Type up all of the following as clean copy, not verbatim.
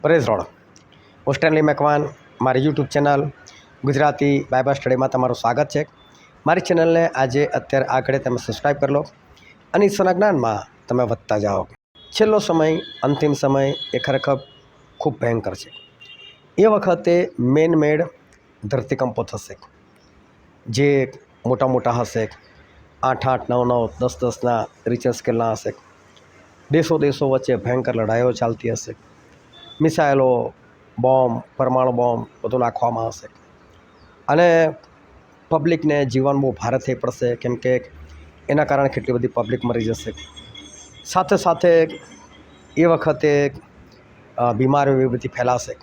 Praise road હું Stanley Macwan મારી YouTube channel Gujarati Bible સ્ટડીમાં તમારું સ્વાગત છે। મારી ચેનલને આજે અત્યારે આગળ તમે સબસ્ક્રાઈબ કરી લો અને ઈશ્વરના જ્ઞાનમાં તમે વધતા જાઓ। છેલ્લો સમય, અંતિમ સમય એ ખરેખર ખૂબ ભયંકર છે। એ વખતે મેન મેડ ધરતીકંપો થશે, જે મોટા મોટા હશે, 8-8, 9-9, 10-10ના રિચર સ્કેલના હશે। દેશો વચ્ચે ભયંકર લડાઈઓ ચાલતી હશે, મિસાઇલો, બોમ્બ, પરમાણુ બોમ્બ બધું નાખવામાં આવશે અને પબ્લિકને જીવન બહુ ભારે થઈ પડશે, કેમ કે એના કારણે કેટલી બધી પબ્લિક મરી જશે। સાથે સાથે એ વખતે બીમારીઓ એવી બધી ફેલાશે,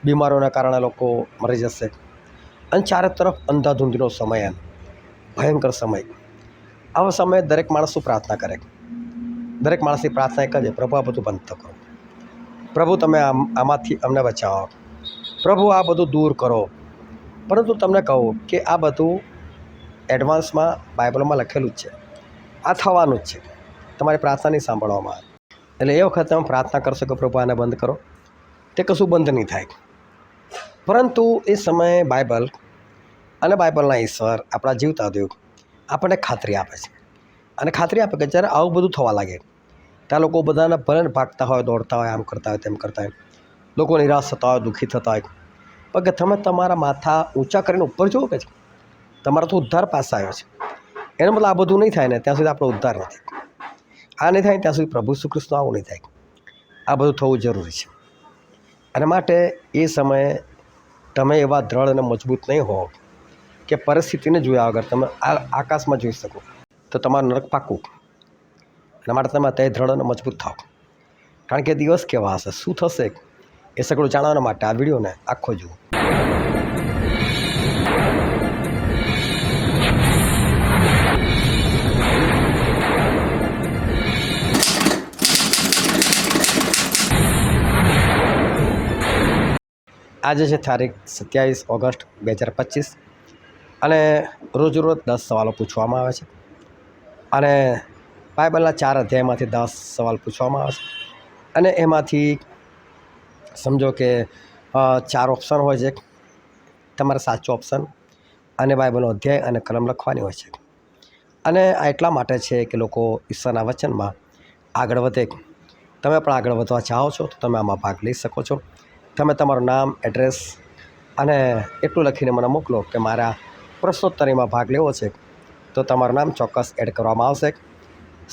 બીમારીઓના કારણે લોકો મરી જશે અને ચારે તરફ અંધાધૂંધીનો સમય, ભયંકર સમય। આવા સમયે દરેક માણસ શું પ્રાર્થના કરે? દરેક માણસની પ્રાર્થના એક જ, પ્રભુ આ બધું બંધ કરો, પ્રભુ તમે આમાંથી અમને બચાવો, પ્રભુ આ બધું દૂર કરો। પરંતુ તમને કહું કે આ બધું એડવાન્સમાં બાઇબલમાં લખેલું જ છે, આ થવાનું જ છે, તમારી પ્રાર્થના નહીં સાંભળવામાં આવે। એટલે એ વખતે તમે પ્રાર્થના કરશો કે પ્રભુ આને બંધ કરો, તે કશું બંધ નહીં થાય। પરંતુ એ સમયે બાઇબલ અને બાઇબલના ઈશ્વર, આપણા જીવતા દેવ આપણને ખાતરી આપે છે અને ખાતરી આપે કે જ્યારે આવું બધું થવા લાગે ત્યાં લોકો બધાને ભલે ભાગતા હોય, દોડતા હોય, આમ કરતા હોય, તેમ કરતા હોય, લોકો નિરાશ થતા હોય, દુઃખી થતા હોય, પણ કે તમે તમારા માથા ઊંચા કરીને ઉપર જુઓ કે તમારો તો ઉદ્ધાર પાસે આવ્યો છે। એનો મતલબ આ બધું નહીં થાય ને ત્યાં સુધી આપણો ઉદ્ધાર નથી, આ નહીં થાય ત્યાં સુધી પ્રભુ શ્રી કૃષ્ણ આવું નહીં થાય। આ બધું થવું જરૂરી છે અને માટે એ સમયે તમે એવા દ્રઢ અને મજબૂત નહીં હો કે પરિસ્થિતિને જોયા વગર તમે આકાશમાં જોઈ શકો તો તમારું નરક પાકું। એના માટે તમે અત્યારે દ્રઢ અને મજબૂત થાઓ, કારણ કે દિવસ કેવા હશે, શું થશે એ સગળું જાણવા માટે આ વિડીયોને આખો જુઓ। આજે છે તારીખ 27 ઓગસ્ટ 2025 અને રોજ 10 સવાલો પૂછવામાં આવે છે અને બાઇબલના 4 અધ્યાયમાંથી 10 સવાલ પૂછવામાં આવે છે અને એમાંથી સમજો કે 4 ઓપ્શન હોય છે, તમારે સાચો ઓપ્શન અને બાઇબલનો અધ્યાય અને કલમ લખવાની હોય છે અને આ એટલા માટે છે કે લોકો ઈશ્વરના વચનમાં આગળ વધે। તમે પણ આગળ વધવા ચાહો છો તો તમે આમાં ભાગ લઈ શકો છો। તમે તમારું નામ, એડ્રેસ અને એટલું લખીને મને મોકલો કે મારા પ્રશ્નોત્તરીમાં ભાગ લેવો છે, તો તમારું નામ ચોક્કસ એડ કરવામાં આવશે।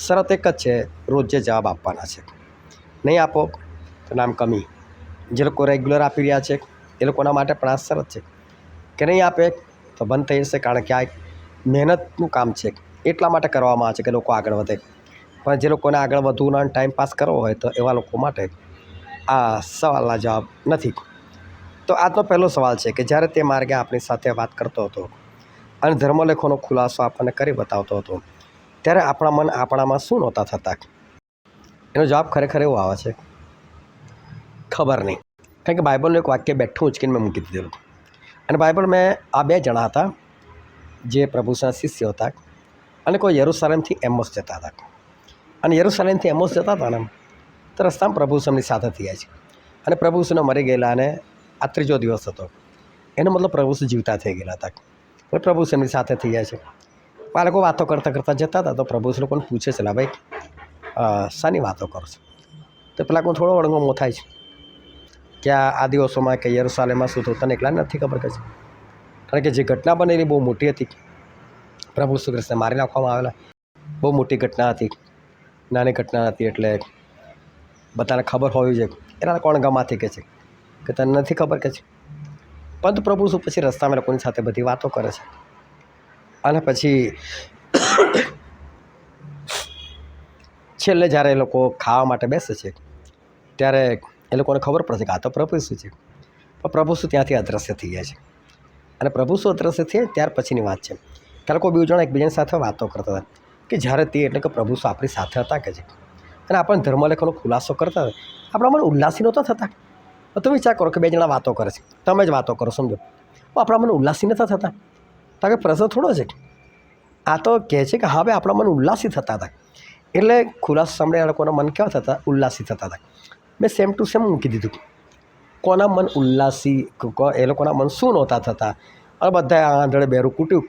શરત એક જ છે, રોજ જે જવાબ આપવાના છે, નહીં આપો તો નામ કમી। જે લોકો રેગ્યુલર આપી રહ્યા છે એ લોકોના માટે પણ આ શરત છે કે નહીં આપે તો બંધ થઈ જશે, કારણ કે આ એક મહેનતનું કામ છે, એટલા માટે કરવામાં આવે છે કે લોકો આગળ વધે। પણ જે લોકોને આગળ વધવું અને ટાઈમ પાસ કરવો હોય તો એવા લોકો માટે આ સવાલના જવાબ નથી। તો આજનો પહેલો સવાલ છે કે જ્યારે તે માર્ગે આપણી સાથે વાત કરતો હતો અને ધર્મલેખોનો ખુલાસો આપણને કરી બતાવતો હતો ત્યારે આપણા મન આપણામાં શું નહોતા થતા? એનો જવાબ ખરેખર એવો આવે છે, ખબર નહીં। કારણ કે બાઇબલનું એક વાક્ય બેઠું ઉંચકીને મેં મૂકી દીધેલું અને બાઇબલ મેં આ 2 જણા હતા જે પ્રભુના શિષ્ય હતા અને કોઈ યરૂશાલેમથી એમોસ જતા હતા અને યરૂશાલેમથી એમોસ જતા હતા ને તો રસ્તામાં પ્રભુ એમની સાથે થયા છે અને પ્રભુ મરી ગયેલા અને આ 3જો દિવસ હતો, એનો મતલબ પ્રભુ જીવતા થઈ ગયેલા હતા પણ પ્રભુ એમની સાથે થયા છે। આ લોકો વાતો કરતાં કરતાં જતા હતા તો પ્રભુ લોકોને પૂછે છે, લા ભાઈ શાની વાતો કરો છો? તો પેલા કોઈ થોડો અણગમો થાય છે કે આ દિવસોમાં કે યરૂશાલેમમાં શું થયું તને એકલા નથી ખબર કે છે? કારણ કે જે ઘટના બનેલી બહુ મોટી હતી, પ્રભુ શ્રી કૃષ્ણને મારી નાખવામાં આવેલા, બહુ મોટી ઘટના હતી, નાની ઘટના હતી, એટલે બધાને ખબર હોવી જોઈએ। એના કોણ ગમાથી કહે છે કે તને નથી ખબર કે છે? પરંતુ પ્રભુ શું પછી રસ્તામાં લોકોની સાથે બધી વાતો કરે છે અને પછી છેલ્લે જ્યારે એ લોકો ખાવા માટે બેસે છે ત્યારે એ લોકોને ખબર પડશે કે આ તો પ્રભુ શું છે, પણ પ્રભુ શું ત્યાંથી અદૃશ્ય થઈ જાય છે અને પ્રભુ શું અદૃશ્ય થયા ત્યાર પછીની વાત છે કે લોકો 2 જણા એકબીજાની સાથે વાતો કરતા હતા કે જ્યારે તે એટલે કે પ્રભુ શું આપણી સાથે હતા કે છે અને આપણને ધર્મલેખોનો ખુલાસો કરતા હતા, આપણા મને ઉલ્લાસી નહોતા થતા? તો વિચાર કરો કે 2 જણા વાતો કરે છે, તમે જ વાતો કરો, સમજો, આપણા મને ઉલ્લાસી નહોતા થતા? તો કે પ્રશ્ન થોડો છે, આ તો કહે છે કે હવે આપણા મન ઉલ્લાસી થતા હતા, એટલે ખુલાસો સાંભળીને લોકોના મન કેવા થતા? ઉલ્લાસી થતા હતા। મેં સેમ ટુ સેમ મૂકી દીધું કોના મન ઉલ્લાસી, એ લોકોના મન શું નહોતા થતા? અને બધાએ આંધળે બેરું કૂટ્યું.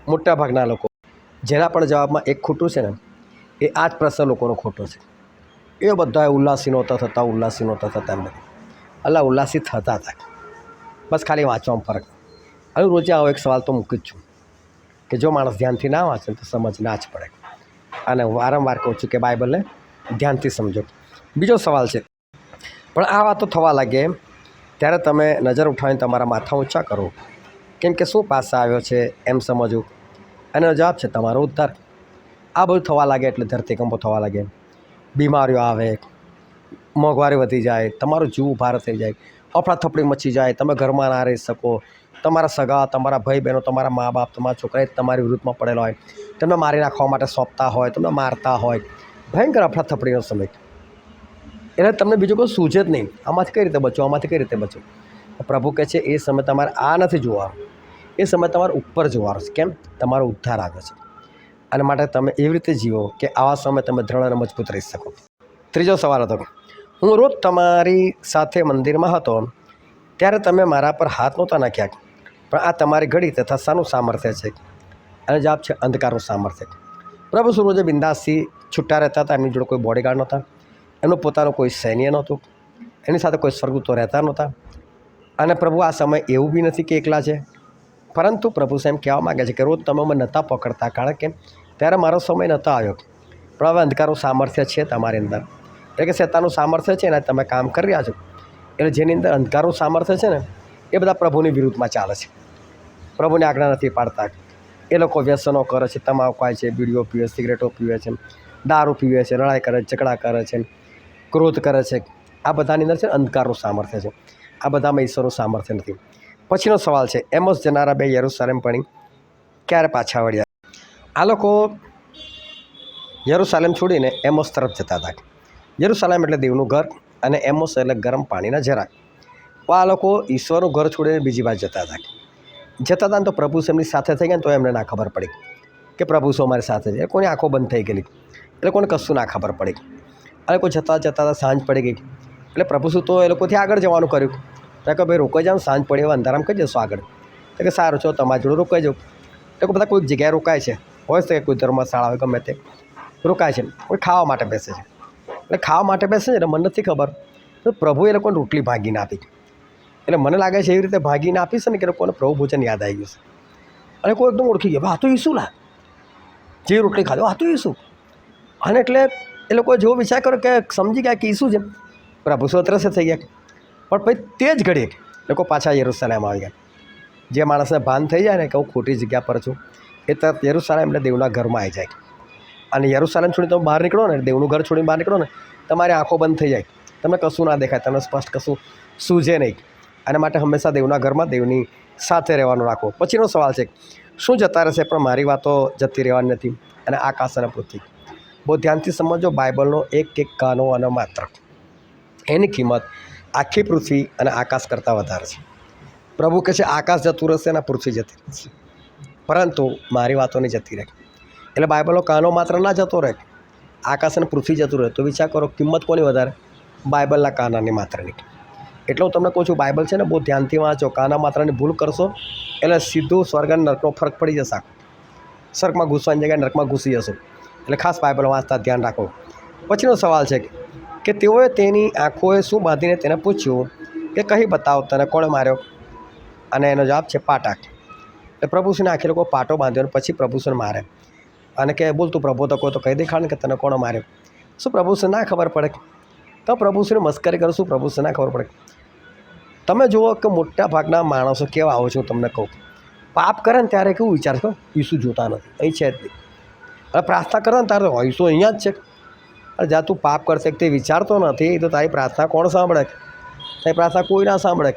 મોટાભાગના લોકો જેના પણ જવાબમાં એક ખોટું છે ને, એ આ જ પ્રશ્ન લોકોનો ખોટો છે. એ બધાએ ઉલ્લાસી નહોતા થતા એમને. અલ્લા ઉલ્લાસી થતા હતા, બસ ખાલી વાંચવામાં ફરક. હવે રોજે આવો એક સવાલ તો મૂકી જ છું કે જો માણસ ધ્યાનથી ના વાંચે તો સમજ ના જ પડે. અને વારંવાર કહું છું કે બાઇબલને ધ્યાનથી સમજો. બીજો સવાલ છે, પણ આ વાતો થવા લાગે ત્યારે તમે નજર ઉઠાવીને તમારા માથા ઊંચા કરો, કેમ કે શું પાસે આવ્યો છે એમ સમજવું. અને જવાબ છે તમારો ઉદ્ધાર. આ બધું થવા લાગે એટલે ધરતીકંપો થવા લાગે, બીમારીઓ આવે, મોંઘવારી વધી જાય, તમારો જીવ ભાર થઈ જાય, અફડાથફડી મચી જાય, તમે ઘરમાં ના રહી શકો, તમારા સગા, તમારા ભાઈ બહેનો, તમારા મા બાપ, તમારા છોકરા તમારી વિરુદ્ધમાં પડેલા હોય, તમને મારી નાખવા માટે સોંપતા હોય, તમને મારતા હોય, ભયંકર અફડાથફડીનો સમય. એટલે તમને બીજું કોઈ સૂઝે જ નહીં, આમાંથી કઈ રીતે બચો, આમાંથી કઈ રીતે બચો. પ્રભુ કહે છે એ સમય તમારે આ નથી જોવાનો, એ સમય તમારે ઉપર જોવાનો છે. કેમ? તમારો ઉદ્ધાર આવ્યો છે. અને માટે તમે એવી રીતે જીવો કે આવા સમય તમે દ્રઢ અને મજબૂત રહી શકો. ત્રીજો સવાલ હતો, હું રોજ તમારી સાથે મંદિરમાં હતો ત્યારે તમે મારા પર હાથ નહોતા નાખ્યા, પણ આ તમારી ઘડી તથા શાનું સામર્થ્ય છે? અને જવાબ છે અંધકારનું સામર્થ્ય. પ્રભુ સુરોજે બિંદાસથી છૂટા રહેતા હતા. એમની જોડે કોઈ બોડીગાર્ડ નહોતા, એમનું પોતાનું કોઈ સૈન્ય નહોતું, એની સાથે કોઈ સ્વર્ગદૂતો રહેતા નહોતા. અને પ્રભુ આ સમય એવું બી નથી કે એકલા છે, પરંતુ પ્રભુ સાહેબ કહેવા માગે છે કે રોજ તમે મને નહોતા પકડતા, કારણ કે ત્યારે મારો સમય નહોતો આવ્યો. પણ હવે અંધકારનું સામર્થ્ય છે તમારી અંદર, એટલે કે શેતાનનું સામર્થ્ય છે ને તમે કામ કરી રહ્યા છો. એટલે જેની અંદર અંધકારનું સામર્થ્ય છે ને એ બધા પ્રભુની વિરુદ્ધમાં ચાલે છે, પ્રભુની આજ્ઞા નથી પાડતા. એ લોકો વ્યસનો કરે છે, તમાકુ ખાય છે, બીડીઓ પીવે, સિગરેટો પીવે છે, દારૂ પીવે છે, લડાઈ કરે છે, ઝઘડા કરે છે, ક્રોધ કરે છે. આ બધાની અંદર છે અંધકારનું સામર્થ્ય છે. આ બધામાં ઈશ્વરનું સામર્થ્ય નથી. પછીનો સવાલ છે, એમોસ જનારા બે યરુશલેમ પણ ક્યારે પાછા વળ્યા? આ લોકો યરુશલેમ છોડીને એમોસ તરફ જતા હતા. યરુશલેમ એટલે દેવનું ઘર અને એમોસ એટલે ગરમ પાણીના જરાક. આ લોકો ઈશ્વરનું ઘર છોડીને બીજી બાજુ જતા હતા ને તો પ્રભુ એમની સાથે થઈ ગયા ને તો એમને ના ખબર પડી કે પ્રભુ શું અમારી સાથે છે. કોની આંખો બંધ થઈ ગયેલી, એટલે કોને કશું ના ખબર પડી. અને કોઈ જતાં સાંજ પડી ગઈ, એટલે પ્રભુ શું તો એ લોકોથી આગળ જવાનું કર્યું. તો કે ભાઈ રોકાઈ જાઓ, સાંજ પડી, એવા અંધારામાં કઈ જશો આગળ? તો કે સારું છો, તમારી જોડે રોકાઈ જાઉં. એટલે બધા કોઈક જગ્યાએ રોકાય છે, હોય છે કોઈ ધર્મશાળા હોય ગમે તે રોકાય છે, કોઈ ખાવા માટે બેસે છે. એટલે ખાવા માટે બેસે છે ને મને નથી ખબર તો પ્રભુ એ લોકોને રોટલી ભાગીને આપી. એટલે મને લાગે છે એવી રીતે ભાગીને આપી છે ને કે લોકોને પ્રભુ ભોજન યાદ આવી ગયું છે. અને કોઈ એકદમ ઓળખી ગયો, આ તો ઈસુ લા, જે રોટલી ખાધો આ તો ઈસુ. અને એટલે એ લોકો જેવો વિચાર કર્યો કે સમજી ગયા કે ઈસુ છે, પ્રભુ સ્વતંત્ર થઈ ગયા. પણ પછી તે જ ઘડીએ લોકો પાછા યરુશલેમ આવી ગયા. જે માણસને ભાન થઈ જાય ને કે હું ખોટી જગ્યા પર છું, એ તરફ યરુશલેમ એટલે દેવના ઘરમાં આવી જાય. અને યરુશલેમ છોડી તમે બહાર નીકળો ને, દેવનું ઘર છોડીને બહાર નીકળો ને, તમારી આંખો બંધ થઈ જાય, તમને કશું ના દેખાય, તમને સ્પષ્ટ કશું સૂઝે નહીં. અને માટે હંમેશા દેવના ઘરમાં દેવની સાથે રહેવાનું રાખો. પછીનો સવાલ છે, શું જતા રહેશે પણ મારી વાતો જતી રહેવાની નથી? અને આકાશ અને પૃથ્વી. બહુ ધ્યાનથી સમજો, બાઇબલનો એક એક કાનો અને માત્ર એની કિંમત આખી પૃથ્વી અને આકાશ કરતાં વધારે છે. પ્રભુ કહે છે આકાશ જતું રહેશે અને પૃથ્વી જતી રહેશે, પરંતુ મારી વાતો નહીં જતી રહે. એટલે બાઇબલનો કાનો માત્ર ના જતો રહે, આકાશ અને પૃથ્વી જતું રહે. તો વિચાર કરો કિંમત કોની વધારે? બાઇબલના કાનાની માત્રની. એટલે હું તમને કહું છું બાઇબલ છે ને બહુ ધ્યાનથી વાંચો. કાના માત્રાની ભૂલ કરશો એટલે સીધું સ્વર્ગ અને નર્કનો ફરક પડી જશે. સ્વર્ગમાં ઘૂસવાની જગ્યાએ નર્કમાં ઘૂસી જશો. એટલે ખાસ બાઇબલ વાંચતા ધ્યાન રાખો. પછીનો સવાલ છે કે તેઓએ તેની આંખોએ શું બાંધીને તેને પૂછ્યું કે કહી બતાવ તને કોણે માર્યો? અને એનો જવાબ છે પાટા. એટલે પ્રભુશ્રીને આખી લોકો પાટો બાંધ્યો અને પછી પ્રભુશ્રીને મારે. અને કે બોલ તું પ્રભુ તો કહો તો કહી દેખાડ ને કે તને કોણે માર્યો? શું પ્રભુશ્રી ના ખબર પડે? તો પ્રભુશ્રી મસ્કરી કરો, શું પ્રભુશ્રી ના ખબર પડે? તમે જુઓ કે મોટા ભાગના માણસો કેવા આવો છો તમને કહું, પાપ કરે ને ત્યારે કેવું વિચાર છો? ઈસુ જોતા નથી, અહીં છે જ નહીં. હવે પ્રાર્થના કરે ને ત્યારે ઈસુ અહીંયા જ છે. અરે જ્યાં તું પાપ કરશે તે વિચારતો નથી તો તારી પ્રાર્થના કોણ સાંભળે? તારી પ્રાર્થના કોઈ ના સાંભળે.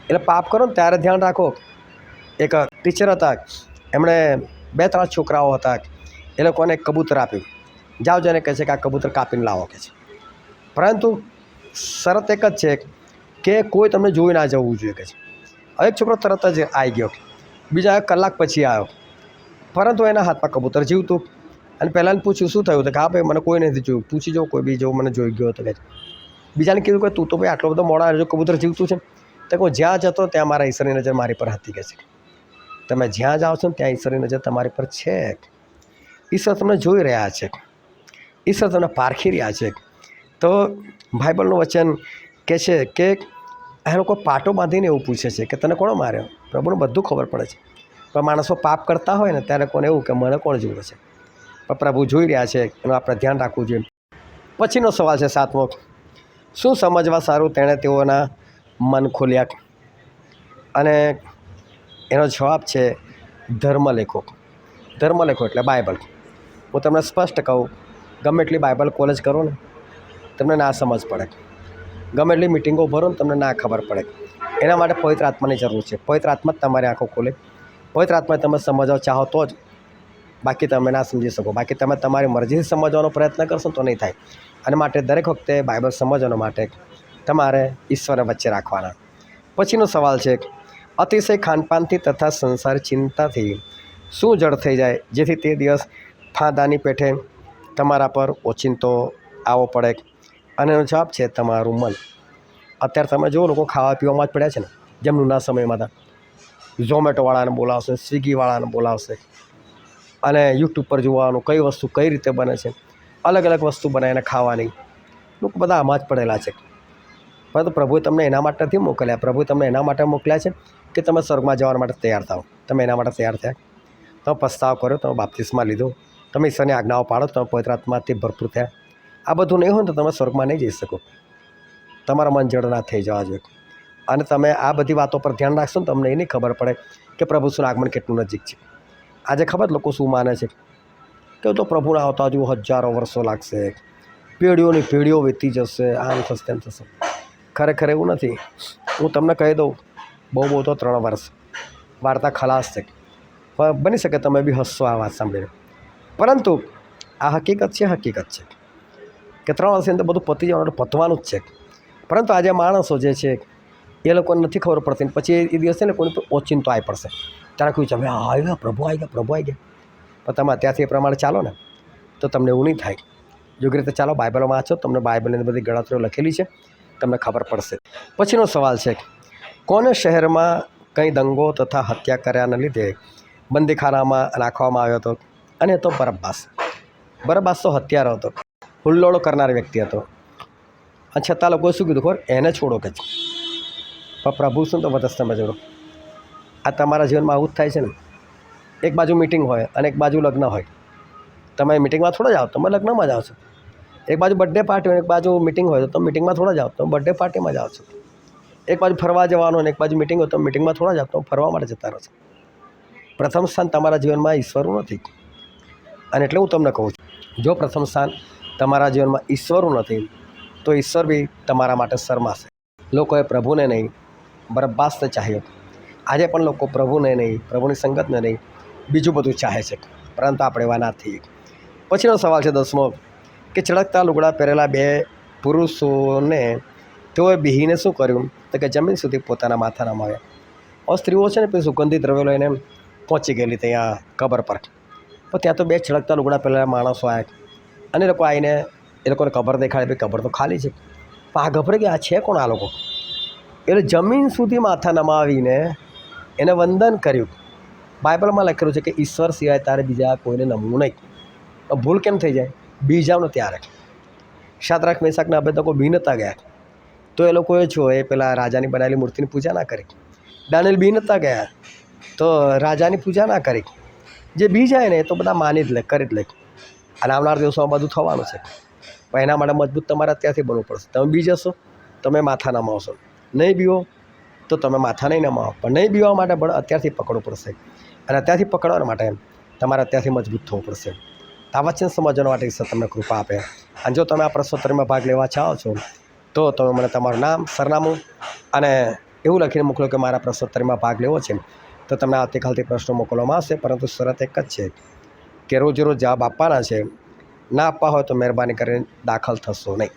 એટલે પાપ કરો ને ત્યારે ધ્યાન રાખો. એક ટીચર હતા, એમણે 2-3 છોકરાઓ હતા, એ લોકોને એક કબૂતર આપ્યું. જાઓ જઈને કહે છે કે આ કબૂતર કાપીને લાવો કે છે. પરંતુ શરત એક જ છે કે કોઈ તમને જોઈ ના જવું જોઈએ કે છે. હવે એક છોકરો તરત જ આવી ગયો, બીજા 1 કલાક પછી આવ્યો, પરંતુ એના હાથમાં કબૂતર જીવતું. અને પહેલાંને પૂછ્યું શું થયું? તો કે હા ભાઈ મને કોઈ નથી જોયું, પૂછી જાઓ કોઈ બી જેવું મને જોઈ ગયો હતો કે. બીજાને કીધું કે તું તો ભાઈ આટલો બધો મોડા જો કબૂતર જીવતું છે. તો હું જ્યાં જતો ત્યાં મારા ઈશ્વરની નજર મારી પર હતી કે છે. તમે જ્યાં જાઓ છો ને ત્યાં ઈશ્વરની નજર તમારી પર છે. ઈશ્વર તમને જોઈ રહ્યા છે, ઈશ્વર તમને પારખી રહ્યા છે. તો બાઇબલનું વચન કહે છે કે આ લોકો પાટો બાંધીને એવું પૂછે છે કે તને કોણ માર્યો? પ્રભુને બધું ખબર પડે છે, પણ માણસો પાપ કરતા હોય ને ત્યારે કોને એવું કે મને કોણ જુએ છે? પણ પ્રભુ જોઈ રહ્યા છે, એનું આપણે ધ્યાન રાખવું જોઈએ. પછીનો સવાલ છે 7મો. શું સમજવા સારું તેણે તેઓના મન ખોલ્યા? અને એનો જવાબ છે ધર્મલેખો. ધર્મલેખો એટલે બાઇબલ. હું તમને સ્પષ્ટ કહું, ગમે એટલી બાઇબલ કોલેજ કરો ને તમને ના સમજ પડે, ગમે એટલી મિટિંગો ભરો ને તમને ના ખબર પડે. એના માટે પવિત્ર આત્માની જરૂર છે. પવિત્ર આત્મા જ તમારી આંખો ખોલે. પવિત્ર આત્મા તમે સમજવા ચાહો તો જ, બાકી તમે ના સમજી શકો. બાકી તમે તમારી મરજીથી સમજવાનો પ્રયત્ન કરશો તો નહીં થાય. અને માટે દરેક વખતે બાઇબલ સમજવાનો માટે તમારે ઈશ્વરને વચ્ચે રાખવાના. પછીનો સવાલ છે અતિશય ખાનપાનથી તથા સંસાર ચિંતાથી શું જડ થઈ જાય જેથી તે દિવસ ફાંદાની પેઠે તમારા પર ઓચિંતો આવવો પડે? અને એનો જવાબ છે તમારું મન. અત્યારે તમે જુઓ લોકો ખાવા પીવામાં જ પડ્યા છે ને. જેમ જૂના સમયમાં હતા, ઝોમેટોવાળાને બોલાવશે, સ્વિગીવાળાને બોલાવશે, અને યુટ્યુબ પર જોવાનું કઈ વસ્તુ કઈ રીતે બને છે, અલગ અલગ વસ્તુ બનાવીને ખાવાની. લોકો બધા આમાં જ પડેલા છે. પરંતુ પ્રભુએ તમને એના માટે નથી મોકલ્યા. પ્રભુએ તમને એના માટે મોકલ્યા છે કે તમે સ્વર્ગમાં જવા માટે તૈયાર થાઓ. તમે એના માટે તૈયાર થયા, તમે પસ્તાવ કર્યો, તમે બાપ્તિસ્મા લીધો, તમે ઈશ્વરની આજ્ઞાઓ પાડો, તમે પવિત્ર આત્માથી ભરપૂર થયા. આ બધું નહીં હોય ને તો તમે સ્વર્ગમાં નહીં જઈ શકો. તમારા મન જડ ના થઈ જવા જોઈએ. અને તમે આ બધી વાતો પર ધ્યાન રાખશો ને તમને એ નહીં ખબર પડે કે પ્રભુ શું આગમન કેટલું નજીક છે. આજે ખબર લોકો શું માને છે કે તો પ્રભુને આવતા હજુ હજારો વર્ષો લાગશે, પેઢીઓની પેઢીઓ વીતી જશે, આમ થશે તેમ થશે. ખરેખર એવું નથી. હું તમને કહી દઉં, બહુ તો 3 વર્ષ વાર્તા ખલાસ છે. પણ બની શકે તમે બી હસશો આ વાત સાંભળીને, પરંતુ આ હકીકત છે. હકીકત છે કે 3 વર્ષની અંદર બધું પતી જવાનું, પતવાનું જ છે. પરંતુ આજે માણસો જે છે એ લોકોને નથી ખબર પડતી. પછી એ દિવસ છે ને કોઈ ઓચિંતો આવી પડશે. ત્યારે કોઈ તમે આવી ગયા, પ્રભુ આવી ગયા, પ્રભુ આવી ગયા. પણ તમે અત્યારથી એ પ્રમાણે ચાલો ને તો તમને એવું નહીં થાય. યોગ્ય રીતે ચાલો, બાઇબલ વાંચો, તમને બાઇબલની બધી ગણતરીઓ લખેલી છે, તમને ખબર પડશે. પછીનો સવાલ છે કોને શહેરમાં કંઈ દંગો તથા હત્યા કર્યાના લીધે બંદીખાનામાં રાખવામાં આવ્યો હતો? અને તો બરબ્બાસ. બરબ્બાસ તો હત્યારો હતો, હુલ્લોડો કરનાર વ્યક્તિ હતો. અને છતાં લોકોએ શું કીધું ખબર? એને છોડો કે છે. પણ પ્રભુ શું તો વધસ તમે જોડો. આ તમારા જીવનમાં આવું જ થાય છે ને. એક બાજુ મિટિંગ હોય અને એક બાજુ લગ્ન હોય. તમે મિટિંગમાં થોડા જાઓ, તમે લગ્નમાં જાઓ છો. એક બાજુ બર્થડે પાર્ટી હોય, એક બાજુ મિટિંગ હોય, તો તમે મિટિંગમાં થોડા જાઓ, તમે બર્થડે પાર્ટીમાં જાઓ છો. એક બાજુ ફરવા જવાનું અને એક બાજુ મિટિંગ હોય, તો મિટિંગમાં થોડા જાઓ, તમે ફરવા માટે જતા રહો છો. પ્રથમ સ્થાન તમારા જીવનમાં ઈશ્વરનું નથી. અને એટલે હું તમને કહું છું, જો પ્રથમ સ્થાન તમારા જીવનમાં ઈશ્વરનું નથી તો ઈશ્વર બી તમારા માટે શરમાશે. લોકોએ પ્રભુને નહીં, બરબ્બાસને ચાહ્યો. આજે પણ લોકો પ્રભુને નહીં, પ્રભુની સંગતને નહીં, બીજું બધું ચાહે છે. પરંતુ આપણે એવા ના થઈએ. પછીનો સવાલ છે 10મો કે ચળકતા લુગડા પહેરેલા 2 પુરુષોને તેઓએ બિહીને શું કર્યું? તો કે જમીન સુધી પોતાના માથા નમાવ્યા. હવે સ્ત્રીઓ છે ને પેલી સુગંધિત દ્રવ્યો લઈને પહોંચી ગયેલી ત્યાં કબર પર. પણ ત્યાં તો 2 ચળકતા લુગડા પહેરેલા માણસો આવ્યા, અને એ લોકો આવીને એ લોકોને કબર દેખાડી. કબર તો ખાલી છે. પણ આ ગભરાઈ ગયા, આ છે કોણ આ લોકો? એટલે જમીન સુધી માથા નમાવીને એને વંદન કર્યું. બાઇબલમાં લખેલું છે કે ઈશ્વર સિવાય તારે બીજા કોઈને નમવું નહીં. ભૂલ કેમ થઈ જાય? બી જાવ ને ત્યારે. શાદ્રાક, મેશાક અને અબેદનગો બી નહોતા ગયા, તો એ લોકોએ જો એ પેલા રાજાની બનાવેલી મૂર્તિની પૂજા ના કરી. દાનિયેલ બી નહોતા ગયા, તો રાજાની પૂજા ના કરી. જે બી જાય ને એ તો બધા માની જ લે, કરી જ લે. અને આવનાર દિવસોમાં બધું થવાનું છે. પણ એના માટે મજબૂત તમારે અત્યારથી બનવું પડશે. તમે બી જશો, તમે માથા નમાવશો. નહીં બીવો તો તમે માથા નહીં નમાવો. પણ નહીં બીવા માટે પણ અત્યારથી પકડવું પડશે. અને અત્યારથી પકડવા માટે તમારે અત્યારથી મજબૂત થવું પડશે. આ વચન સમજવા માટે ઈશ્વર તમને કૃપા આપે. અને જો તમે આ પ્રશ્નોત્તરીમાં ભાગ લેવા ચાહો છો તો તમે મને તમારું નામ, સરનામું અને એવું લખીને મોકલો કે મારા પ્રશ્નોત્તરીમાં ભાગ લેવો છે. તો તમને આવતીકાલથી પ્રશ્નો મોકલવામાં આવશે. પરંતુ શરત એક જ છે કે રોજ જવાબ આપવાના છે. ના આપવા હોય તો મહેરબાની કરીને દાખલ થશો નહીં.